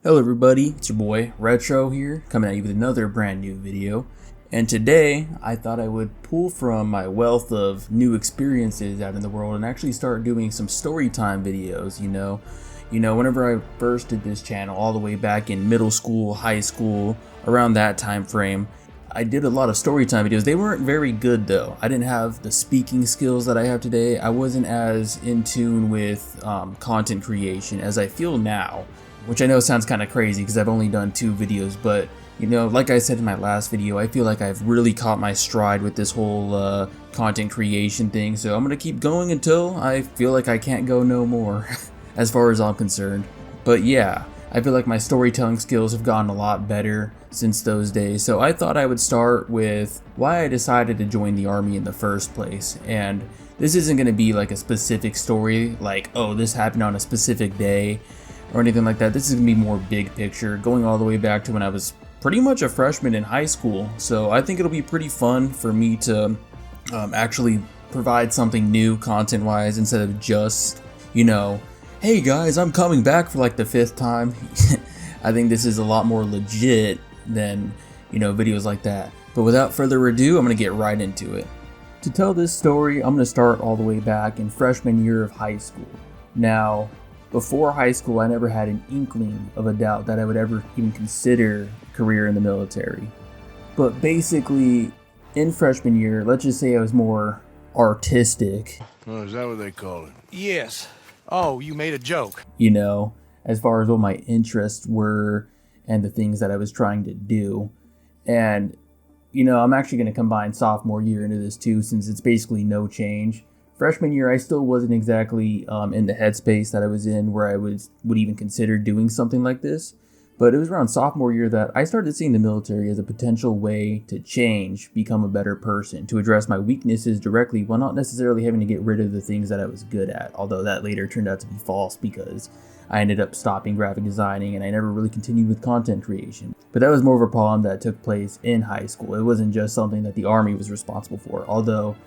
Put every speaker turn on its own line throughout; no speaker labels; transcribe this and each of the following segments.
Hello everybody, it's your boy Retro here, coming at you with another brand new video. And today, I thought I would pull from my wealth of new experiences out in the world and actually start doing some story time videos, whenever I first did this channel, all the way back in middle school, high school, around that time frame, I did a lot of story time videos. They weren't very good though. I didn't have the speaking skills that I have today. I wasn't as in tune with content creation as I feel now. Which I know sounds kind of crazy because I've only done 2 videos, but like I said in my last video, I feel like I've really caught my stride with this whole content creation thing, so I'm gonna keep going until I feel like I can't go no more, as far as I'm concerned. But yeah, I feel like my storytelling skills have gotten a lot better since those days, so I thought I would start with why I decided to join the army in the first place. And this isn't gonna be like a specific story, like, oh, this happened on a specific day, or anything like that. This is gonna be more big picture, going all the way back to when I was pretty much a freshman in high school. So I think it'll be pretty fun for me to actually provide something new content wise, instead of just, hey guys, I'm coming back for like the 5th time. I think this is a lot more legit than, videos like that. But without further ado, I'm gonna get right into it. To tell this story, I'm gonna start all the way back in freshman year of high school. Now, before high school, I never had an inkling of a doubt that I would ever even consider a career in the military. But basically, in freshman year, let's just say I was more artistic.
Oh, is that what they call it?
Yes. Oh, you made a joke.
As far as what my interests were and the things that I was trying to do. And, I'm actually going to combine sophomore year into this too, since it's basically no change. Freshman year, I still wasn't exactly in the headspace that I was in where I would even consider doing something like this. But it was around sophomore year that I started seeing the military as a potential way to change, become a better person, to address my weaknesses directly while not necessarily having to get rid of the things that I was good at. Although that later turned out to be false because I ended up stopping graphic designing and I never really continued with content creation. But that was more of a problem that took place in high school. It wasn't just something that the Army was responsible for, although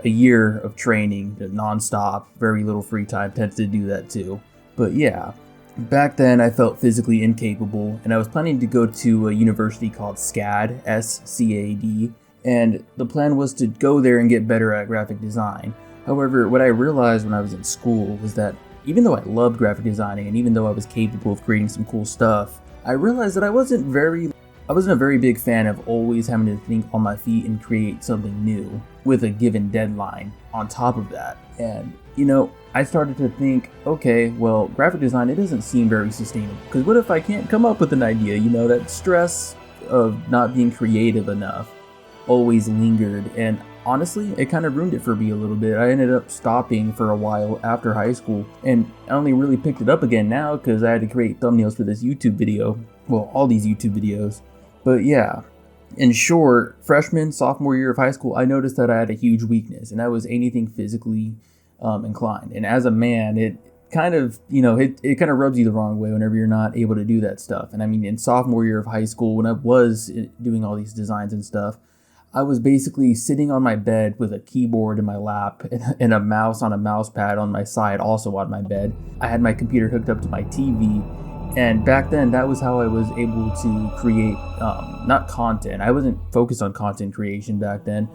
a year of training, non-stop, very little free time tends to do that too. But yeah, back then I felt physically incapable, and I was planning to go to a university called SCAD, S-C-A-D, and the plan was to go there and get better at graphic design. However, what I realized when I was in school was that even though I loved graphic designing, and even though I was capable of creating some cool stuff, I realized that I wasn't a very big fan of always having to think on my feet and create something new with a given deadline on top of that. And, I started to think, okay, well, graphic design, it doesn't seem very sustainable. Because what if I can't come up with an idea? That stress of not being creative enough always lingered. And honestly, it kind of ruined it for me a little bit. I ended up stopping for a while after high school. And I only really picked it up again now because I had to create thumbnails for this YouTube video. Well, all these YouTube videos. But yeah, in short, freshman, sophomore year of high school, I noticed that I had a huge weakness, and that was anything physically inclined. And as a man, it kind of, it kind of rubs you the wrong way whenever you're not able to do that stuff. And I mean, in sophomore year of high school, when I was doing all these designs and stuff, I was basically sitting on my bed with a keyboard in my lap and a mouse on a mouse pad on my side, also on my bed. I had my computer hooked up to my TV. And back then, that was how I was able to create, not content. I wasn't focused on content creation back then,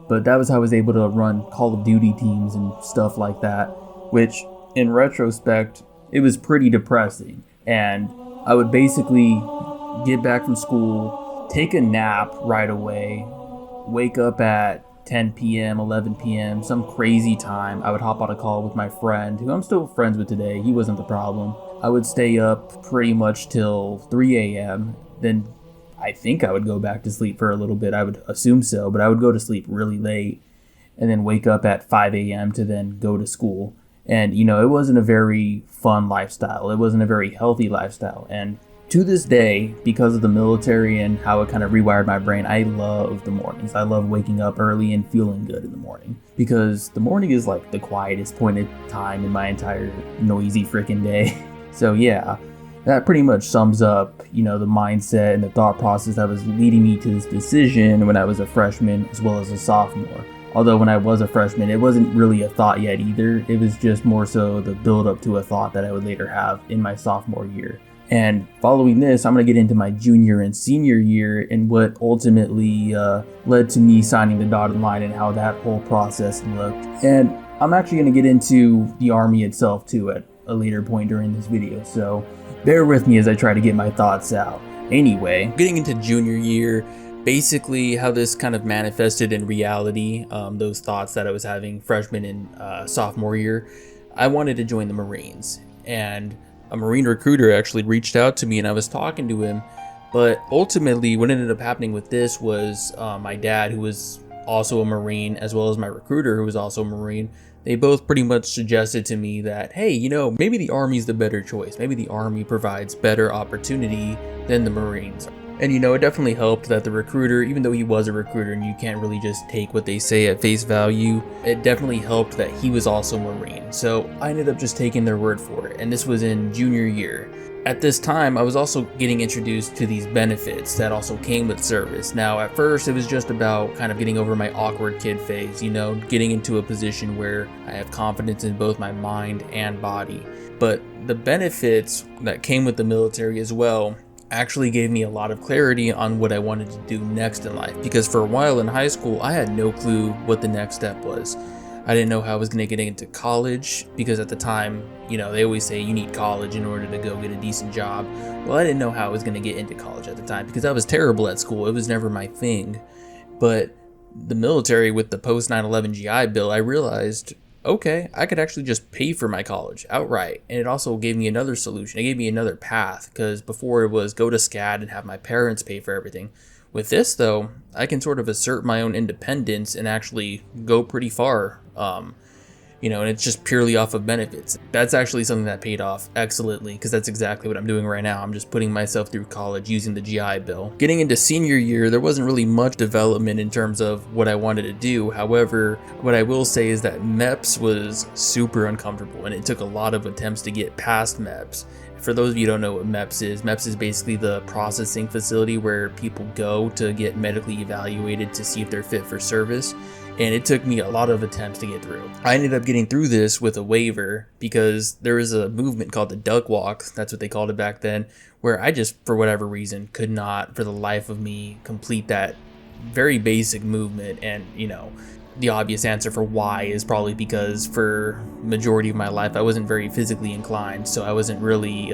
but that was how I was able to run Call of Duty teams and stuff like that, which in retrospect, it was pretty depressing. And I would basically get back from school, take a nap right away, wake up at 10 p.m., 11 p.m., some crazy time. I would hop on a call with my friend, who I'm still friends with today. He wasn't the problem. I would stay up pretty much till 3 a.m. Then I think I would go back to sleep for a little bit. I would assume so, but I would go to sleep really late and then wake up at 5 a.m. to then go to school. And, it wasn't a very fun lifestyle. It wasn't a very healthy lifestyle. And to this day, because of the military and how it kind of rewired my brain, I love the mornings. I love waking up early and feeling good in the morning, because the morning is like the quietest point in time in my entire noisy freaking day. So yeah, that pretty much sums up, the mindset and the thought process that was leading me to this decision when I was a freshman as well as a sophomore. Although when I was a freshman, it wasn't really a thought yet either. It was just more so the build up to a thought that I would later have in my sophomore year. And following this, I'm going to get into my junior and senior year and what ultimately led to me signing the dotted line and how that whole process looked. And I'm actually going to get into the Army itself too at a later point during this video, so bear with me as I try to get my thoughts out. Anyway, getting into junior year, basically how this kind of manifested in reality, those thoughts that I was having freshman and sophomore year, I wanted to join the Marines. And a Marine recruiter actually reached out to me and I was talking to him. But ultimately what ended up happening with this was my dad, who was also a Marine, as well as my recruiter, who was also a Marine, they both pretty much suggested to me that, hey, you know, maybe the Army's the better choice. Maybe the Army provides better opportunity than the Marines. And you know, it definitely helped that the recruiter, even though he was a recruiter and you can't really just take what they say at face value, it definitely helped that he was also Marine. So I ended up just taking their word for it. And this was in junior year. At this time, I was also getting introduced to these benefits that also came with service. Now, at first, it was just about kind of getting over my awkward kid phase, you know, getting into a position where I have confidence in both my mind and body. But the benefits that came with the military as well actually gave me a lot of clarity on what I wanted to do next in life, because for a while in high school I had no clue what the next step was. I didn't know how I was going to get into college, because at the time, you know, they always say you need college in order to go get a decent job. Well, I didn't know how I was going to get into college at the time because I was terrible at school. It was never my thing. But the military, with the post 9/11 GI Bill, I realized, okay, I could actually just pay for my college outright. And it also gave me another solution. It gave me another path, because before it was go to SCAD and have my parents pay for everything. With this, though, I can sort of assert my own independence and actually go pretty far. You know, and it's just purely off of benefits. That's actually something that paid off excellently, because that's exactly what I'm doing right now. I'm just putting myself through college using the GI Bill. Getting into senior year, there wasn't really much development in terms of what I wanted to do. However, what I will say is that MEPS was super uncomfortable, and it took a lot of attempts to get past MEPS. For those of you who don't know what MEPS is basically the processing facility where people go to get medically evaluated to see if they're fit for service. And it took me a lot of attempts to get through. I ended up getting through this with a waiver because there was a movement called the duck walk, that's what they called it back then, where I just, for whatever reason, could not for the life of me complete that very basic movement. And, you know, the obvious answer for why is probably because for majority of my life I wasn't very physically inclined, so I wasn't really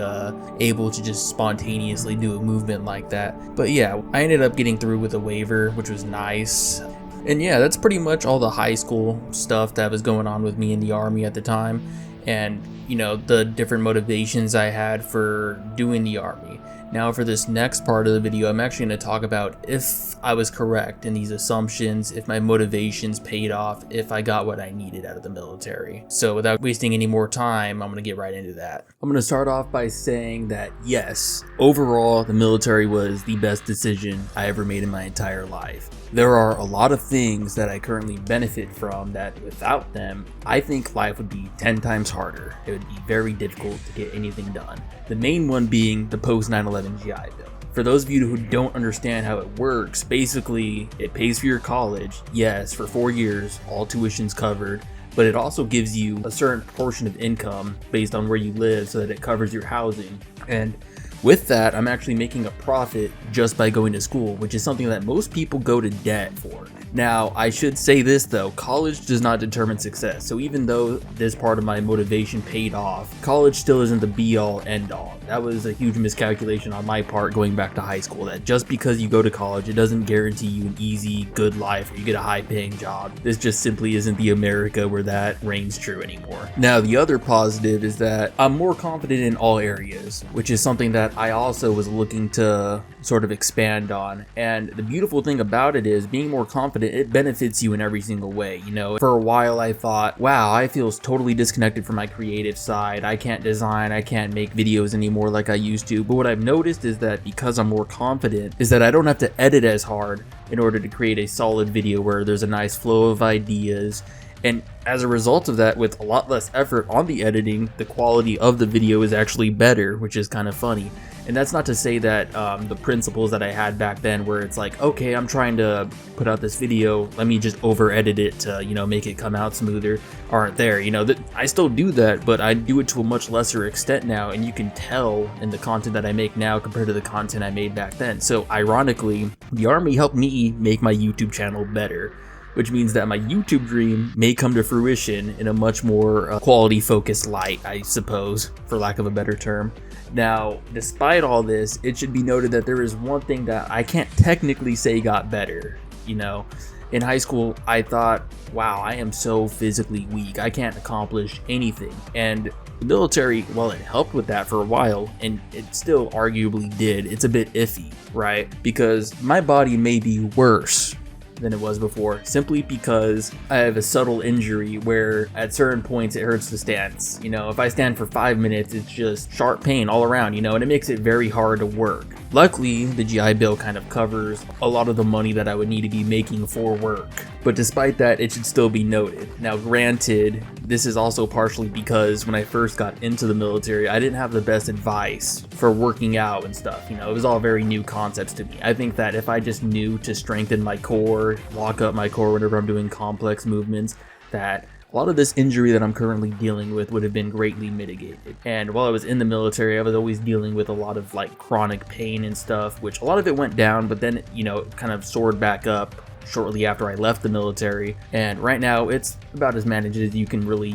able to just spontaneously do a movement like that. But yeah, I ended up getting through with a waiver, which was nice. And yeah, that's pretty much all the high school stuff that was going on with me in the Army at the time, and you know, the different motivations I had for doing the Army. Now for this next part of the video, I'm actually going to talk about if I was correct in these assumptions, if my motivations paid off, if I got what I needed out of the military. So without wasting any more time, I'm going to get right into that. I'm going to start off by saying that yes, overall, the military was the best decision I ever made in my entire life. There are a lot of things that I currently benefit from that without them, I think life would be 10 times harder. It would be very difficult to get anything done. The main one being the post 9/11 GI Bill. For those of you who don't understand how it works, basically it pays for your college, yes, for 4 years, all tuitions covered, but it also gives you a certain portion of income based on where you live so that it covers your housing. And with that, I'm actually making a profit just by going to school, which is something that most people go to debt for. Now, I should say this though, college does not determine success. So even though this part of my motivation paid off, college still isn't the be all end all. That was a huge miscalculation on my part going back to high school, that just because you go to college, it doesn't guarantee you an easy, good life or you get a high paying job. This just simply isn't the America where that reigns true anymore. Now, the other positive is that I'm more confident in all areas, which is something that I also was looking to sort of expand on. And the beautiful thing about it is being more confident, it benefits you in every single way. You know, for a while I thought, wow, I feel totally disconnected from my creative side. I can't design, I can't make videos anymore like I used to. But what I've noticed is that because I'm more confident, is that I don't have to edit as hard in order to create a solid video where there's a nice flow of ideas. And as a result of that, with a lot less effort on the editing, the quality of the video is actually better, which is kind of funny. And that's not to say that the principles that I had back then, where it's like, okay, I'm trying to put out this video, let me just over edit it to, you know, make it come out smoother, aren't there. You know, that I still do that, but I do it to a much lesser extent now, and you can tell in the content that I make now compared to the content I made back then. So ironically, the Army helped me make my YouTube channel better, which means that my YouTube dream may come to fruition in a much more quality focused light, I suppose, for lack of a better term. Now, despite all this, it should be noted that there is one thing that I can't technically say got better. You know, in high school, I thought, wow, I am so physically weak, I can't accomplish anything. And the military, well, it helped with that for a while, and it still arguably did. It's a bit iffy, right? Because my body may be worse than it was before, simply because I have a subtle injury where at certain points it hurts to stand. You know, if I stand for 5 minutes, it's just sharp pain all around, you know, and it makes it very hard to work. Luckily, the GI Bill kind of covers a lot of the money that I would need to be making for work. But despite that, it should still be noted. Now, granted, this is also partially because when I first got into the military, I didn't have the best advice for working out and stuff. You know, it was all very new concepts to me. I think that if I just knew to strengthen my core, lock up my core whenever I'm doing complex movements, that a lot of this injury that I'm currently dealing with would have been greatly mitigated. And while I was in the military, I was always dealing with a lot of like chronic pain and stuff, which a lot of it went down, but then, you know, it kind of soared back up shortly after I left the military, and right now it's about as managed as you can really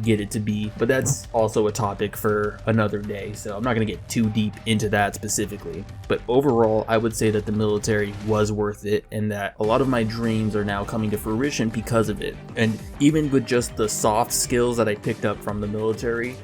get it to be, but that's also a topic for another day, so I'm not going to get too deep into that specifically. But overall, I would say that the military was worth it, and that a lot of my dreams are now coming to fruition because of it. And even with just the soft skills that I picked up from the military,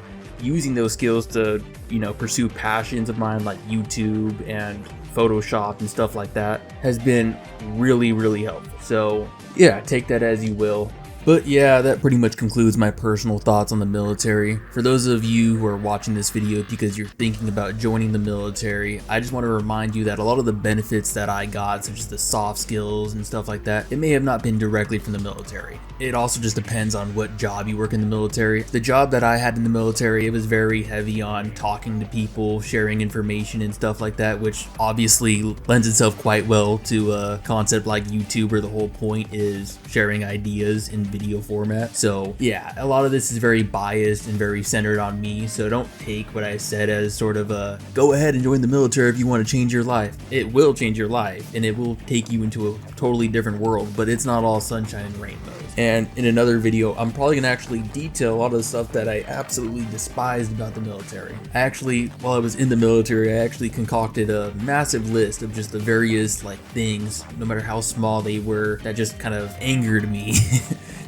using those skills to, you know, pursue passions of mine like YouTube and Photoshop and stuff like that has been really, really helpful. So yeah, take that as you will. But yeah, that pretty much concludes my personal thoughts on the military. For those of you who are watching this video because you're thinking about joining the military, I just want to remind you that a lot of the benefits that I got, such as the soft skills and stuff like that, it may have not been directly from the military. It also just depends on what job you work in the military. The job that I had in the military, it was very heavy on talking to people, sharing information and stuff like that, which obviously lends itself quite well to a concept like YouTube, where the whole point is sharing ideas in video format. So yeah, a lot of this is very biased and very centered on me, so don't take what I said as sort of a go ahead and join the military if you want to change your life. It will change your life, and it will take you into a totally different world, but it's not all sunshine and rainbows. And in another video, I'm probably gonna actually detail a lot of the stuff that I absolutely despised about the military. Actually, while I was in the military, I actually concocted a massive list of just the various like things, no matter how small they were, that just kind of angered me.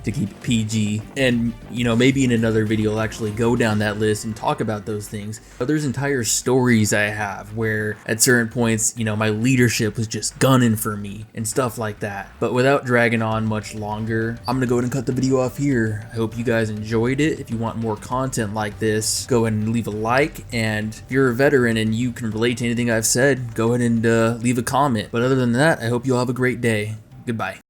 To keep it PG. And, you know, maybe in another video I'll actually go down that list and talk about those things. But there's entire stories I have where at certain points, you know, my leadership was just gunning for me and stuff like that. But without dragging on much longer, I'm gonna go ahead and cut the video off here. I hope you guys enjoyed it. If you want more content like this, go ahead and leave a like, and if you're a veteran and you can relate to anything I've said, go ahead and leave a comment. But other than that, I hope you all have a great day. Goodbye.